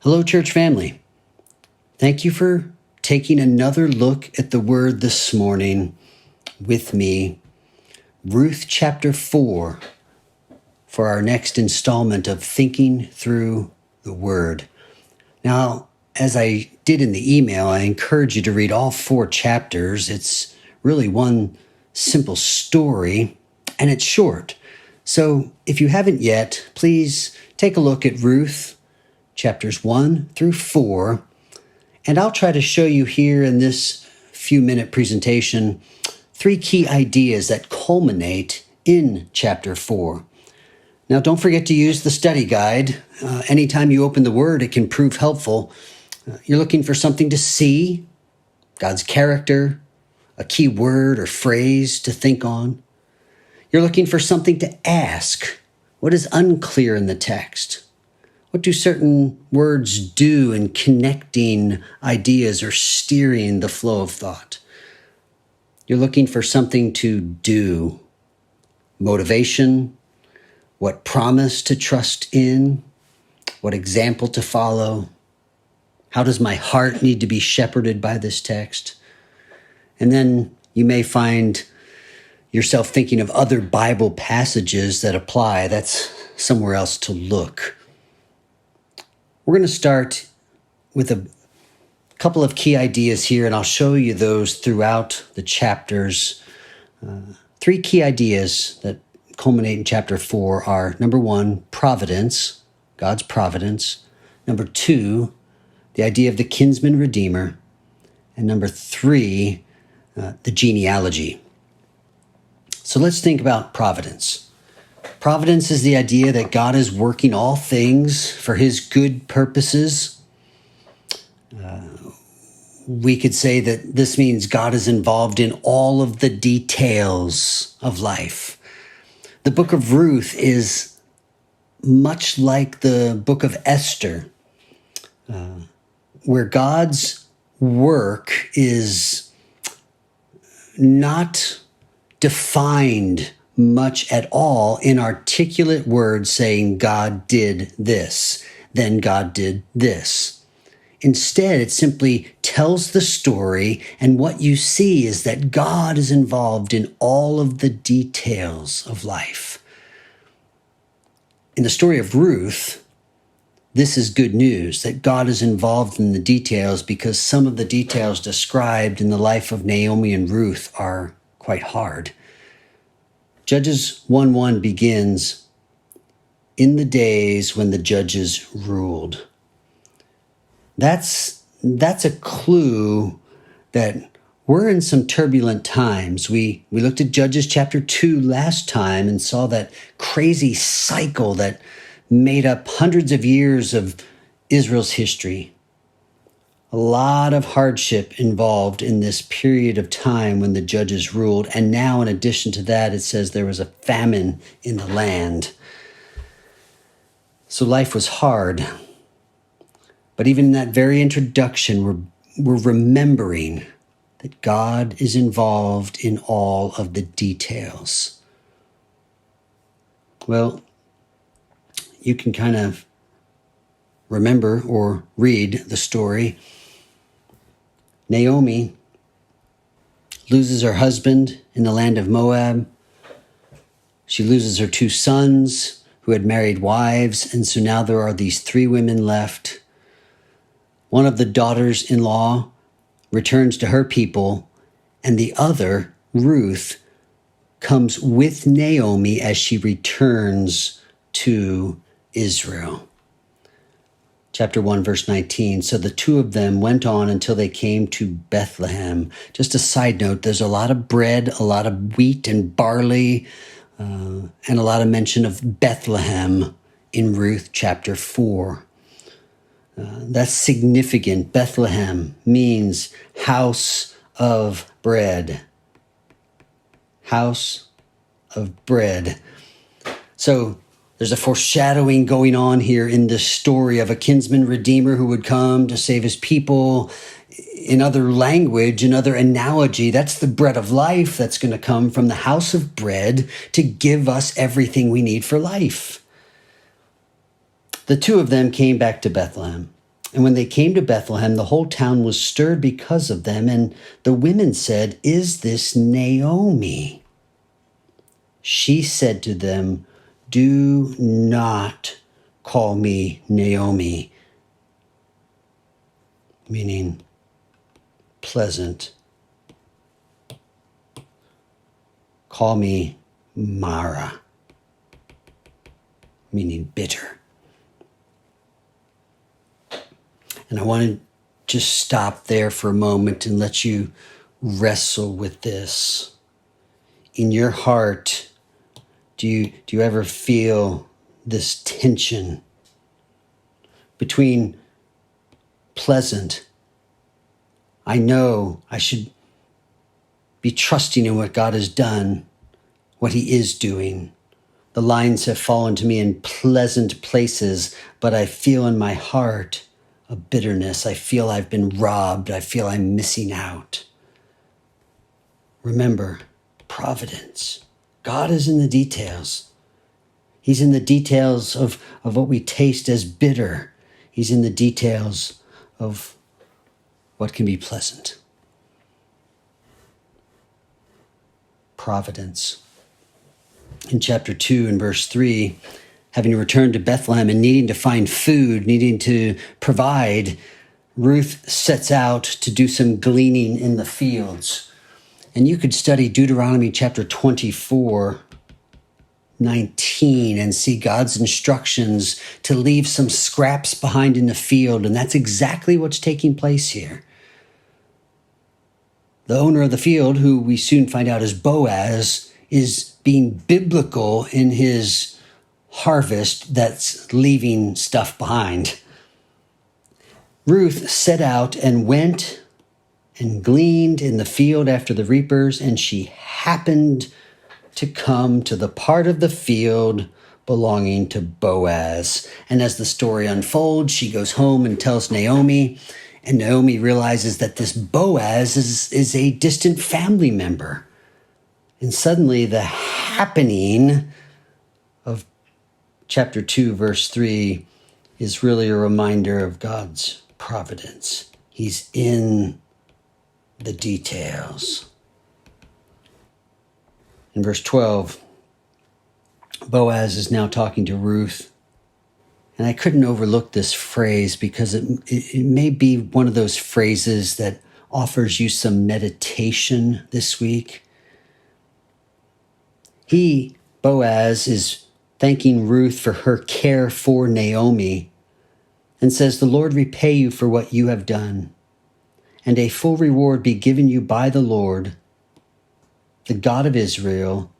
Hello, church family. Thank you for taking another look at the Word this morning with me. Ruth chapter 4 for our next installment of Thinking Through the Word. Now, as I did in the email, I encourage you to read all 4 chapters. It's really one simple story, and it's short. So if you haven't yet, please take a look at Ruth chapters 1 through 4, and I'll try to show you here in this few-minute presentation 3 key ideas that culminate in chapter 4. Now, don't forget to use the study guide. Anytime you open the Word, it can prove helpful. You're looking for something to see, God's character, a key word or phrase to think on. You're looking for something to ask. What is unclear in the text? What do certain words do in connecting ideas or steering the flow of thought? You're looking for something to do, motivation, what promise to trust in, what example to follow. How does my heart need to be shepherded by this text? And then you may find yourself thinking of other Bible passages that apply. That's somewhere else to look. We're going to start with a couple of key ideas here, and I'll show you those throughout the chapters. 3 key ideas that culminate in chapter 4 are, number 1, providence, God's providence. Number 2, the idea of the kinsman redeemer. And number 3, the genealogy. So let's think about providence. Providence is the idea that God is working all things for his good purposes. We could say that this means God is involved in all of the details of life. The book of Ruth is much like the book of Esther, where God's work is not defined much at all in articulate words saying God did this, then God did this. Instead, it simply tells the story, and what you see is that God is involved in all of the details of life. In the story of Ruth, this is good news, that God is involved in the details, because some of the details described in the life of Naomi and Ruth are quite hard. Judges 1:1 begins, "In the days when the judges ruled." That's a clue that we're in some turbulent times. We looked at Judges chapter 2 last time and saw that crazy cycle that made up hundreds of years of Israel's history. A lot of hardship involved in this period of time when the judges ruled. And now, in addition to that, it says there was a famine in the land. So life was hard. But even in that very introduction, we're remembering that God is involved in all of the details. Well, you can kind of remember or read the story. Naomi loses her husband in the land of Moab. She loses her 2 sons who had married wives, and so now there are these 3 women left. One of the daughters-in-law returns to her people, and the other, Ruth, comes with Naomi as she returns to Israel. Chapter 1, verse 19, "So the 2 of them went on until they came to Bethlehem." Just a side note, there's a lot of bread, a lot of wheat and barley, and a lot of mention of Bethlehem in Ruth chapter 4. That's significant. Bethlehem means house of bread. House of bread. So there's a foreshadowing going on here in this story of a kinsman redeemer who would come to save his people. In other language, in other analogy, that's the bread of life that's going to come from the house of bread to give us everything we need for life. The 2 of them came back to Bethlehem. And when they came to Bethlehem, the whole town was stirred because of them. And the women said, "Is this Naomi?" She said to them, "Do not call me Naomi," meaning pleasant. "Call me Mara," meaning bitter. And I want to just stop there for a moment and let you wrestle with this. In your heart, do you ever feel this tension between pleasant, I know I should be trusting in what God has done, what he is doing. The lines have fallen to me in pleasant places, but I feel in my heart a bitterness. I feel I've been robbed. I feel I'm missing out. Remember, providence. God is in the details. He's in the details of what we taste as bitter. He's in the details of what can be pleasant. Providence. In chapter 2 and verse 3, having returned to Bethlehem and needing to find food, needing to provide, Ruth sets out to do some gleaning in the fields. And you could study Deuteronomy chapter 24:19 and see God's instructions to leave some scraps behind in the field. And that's exactly what's taking place here. The owner of the field, who we soon find out is Boaz, is being biblical in his harvest that's leaving stuff behind. Ruth set out and went and gleaned in the field after the reapers, and she happened to come to the part of the field belonging to Boaz. And as the story unfolds, she goes home and tells Naomi, and Naomi realizes that this Boaz is a distant family member. And suddenly the happening of chapter 2, verse 3 is really a reminder of God's providence. He's in the details. In verse 12, Boaz is now talking to Ruth. And I couldn't overlook this phrase because it may be one of those phrases that offers you some meditation this week. Boaz, is thanking Ruth for her care for Naomi and says, "The Lord repay you for what you have done, and a full reward be given you by the Lord, the God of Israel,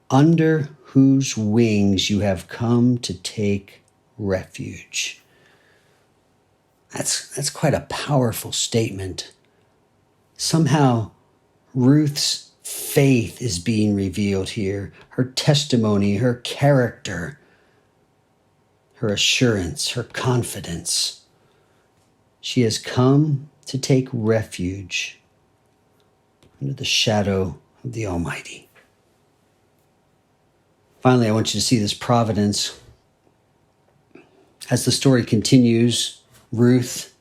under whose wings you have come to take refuge." That's quite a powerful statement. Somehow, Ruth's faith is being revealed here. Her testimony, her character, her assurance, her confidence. She has come to take refuge under the shadow of the Almighty. Finally, I want you to see this providence. As the story continues, Ruth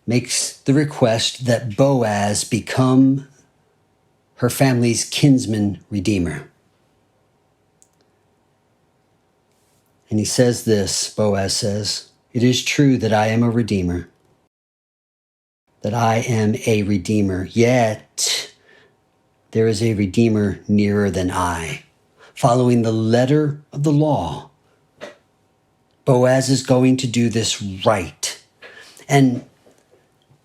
makes the request that Boaz become her family's kinsman redeemer. And he says this, Boaz says, "It is true that I am a redeemer, yet there is a redeemer nearer than I. Following the letter of the law, Boaz is going to do this right." And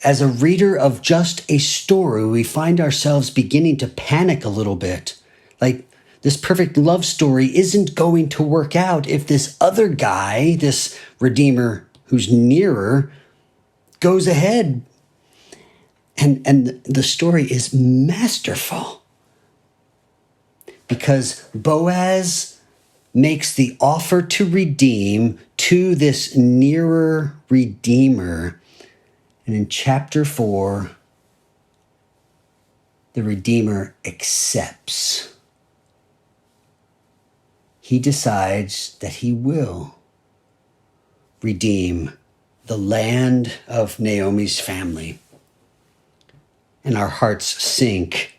as a reader of just a story, we find ourselves beginning to panic a little bit. Like, this perfect love story isn't going to work out if this other guy, this redeemer who's nearer, goes ahead. And the story is masterful because Boaz makes the offer to redeem to this nearer redeemer. And in chapter 4, the Redeemer accepts. He decides that he will redeem the land of Naomi's family. And our hearts sink.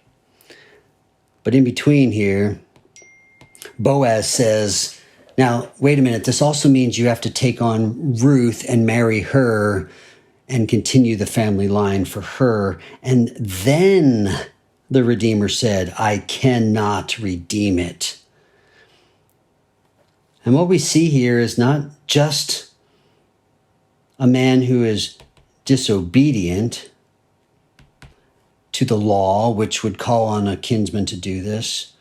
But in between here, Boaz says, now, wait a minute, this also means you have to take on Ruth and marry her and continue the family line for her. And then the Redeemer said, I cannot redeem it. And what we see here is not just a man who is disobedient to the law, which would call on a kinsman to do this.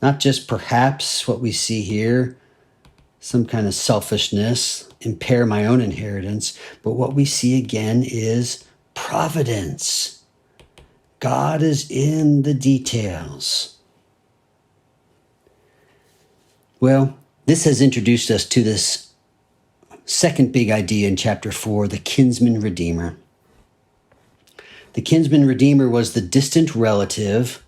Not just perhaps what we see here, some kind of selfishness, impair my own inheritance, but what we see again is providence. God is in the details. Well, this has introduced us to this second big idea in chapter 4, the kinsman redeemer. The kinsman redeemer was the distant relative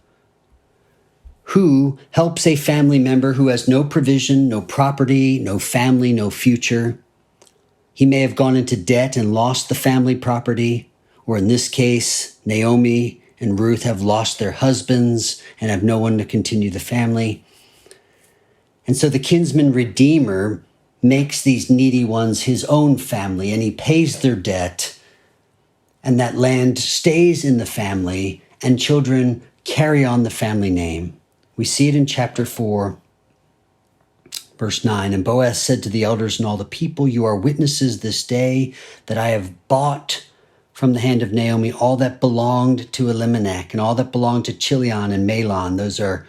who helps a family member who has no provision, no property, no family, no future. He may have gone into debt and lost the family property, or in this case, Naomi and Ruth have lost their husbands and have no one to continue the family. And so the kinsman redeemer makes these needy ones his own family, and he pays their debt, and that land stays in the family, and children carry on the family name. We see it in chapter 4, verse 9. And Boaz said to the elders and all the people, you are witnesses this day that I have bought from the hand of Naomi all that belonged to Elimelech and all that belonged to Chilion and Mahlon. Those are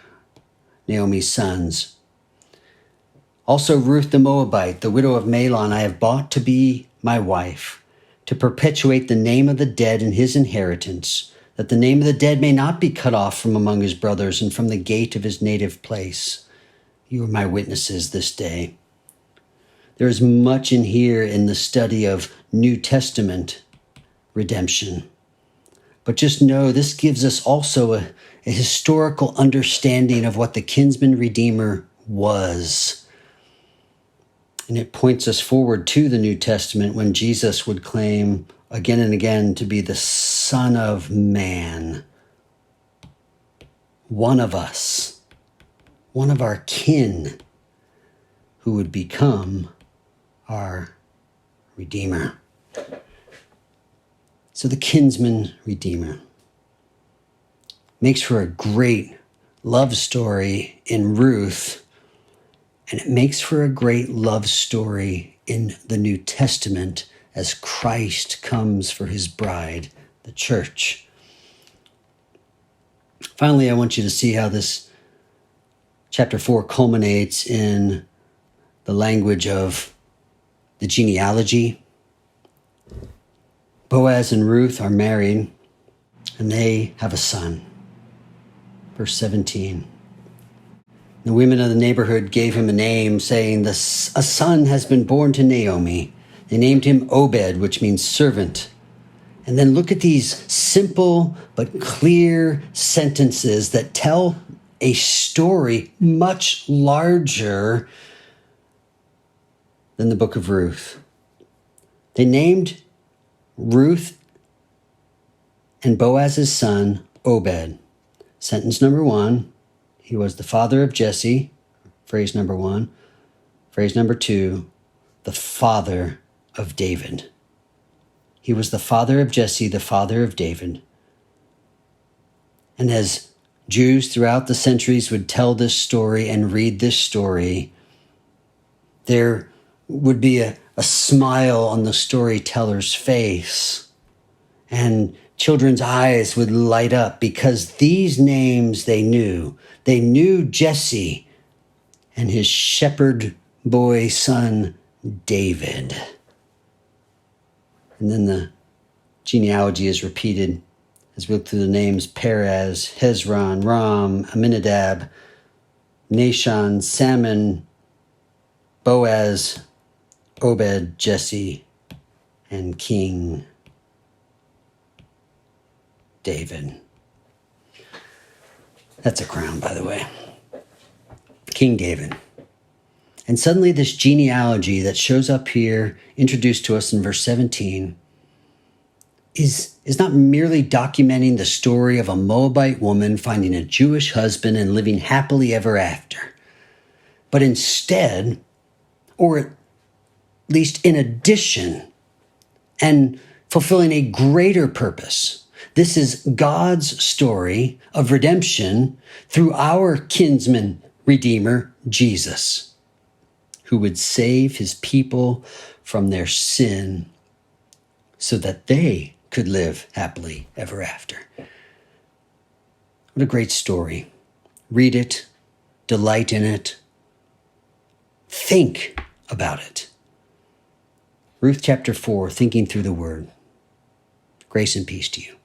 Naomi's sons. Also Ruth the Moabite, the widow of Mahlon, I have bought to be my wife, to perpetuate the name of the dead in his inheritance, that the name of the dead may not be cut off from among his brothers and from the gate of his native place. You are my witnesses this day. There is much in here in the study of New Testament redemption. But just know this gives us also a historical understanding of what the kinsman redeemer was. And it points us forward to the New Testament when Jesus would claim again and again to be the Son of Man. One of us, one of our kin, who would become our Redeemer. So the kinsman redeemer makes for a great love story in Ruth. And it makes for a great love story in the New Testament as Christ comes for his bride, the church. Finally, I want you to see how this chapter 4 culminates in the language of the genealogy. Boaz and Ruth are married, and they have a son. Verse 17. The women of the neighborhood gave him a name, saying, a son has been born to Naomi. They named him Obed, which means servant. And then look at these simple but clear sentences that tell a story much larger than the book of Ruth. They named Ruth and Boaz's son Obed. Sentence number 1. He was the father of Jesse, phrase number 1. Phrase number 2, the father of David. He was the father of Jesse, the father of David. And as Jews throughout the centuries would tell this story and read this story, there would be a smile on the storyteller's face, and children's eyes would light up because these names they knew. They knew Jesse and his shepherd boy son, David. And then the genealogy is repeated as we look through the names: Perez, Hezron, Ram, Aminadab, Nahshon, Salmon, Boaz, Obed, Jesse, and King David. That's a crown, by the way. King David. And suddenly this genealogy that shows up here, introduced to us in verse 17, is not merely documenting the story of a Moabite woman finding a Jewish husband and living happily ever after, but instead, or at least in addition, and fulfilling a greater purpose. This is God's story of redemption through our kinsman redeemer, Jesus, who would save his people from their sin so that they could live happily ever after. What a great story. Read it, delight in it, think about it. Ruth chapter 4, thinking through the word. Grace and peace to you.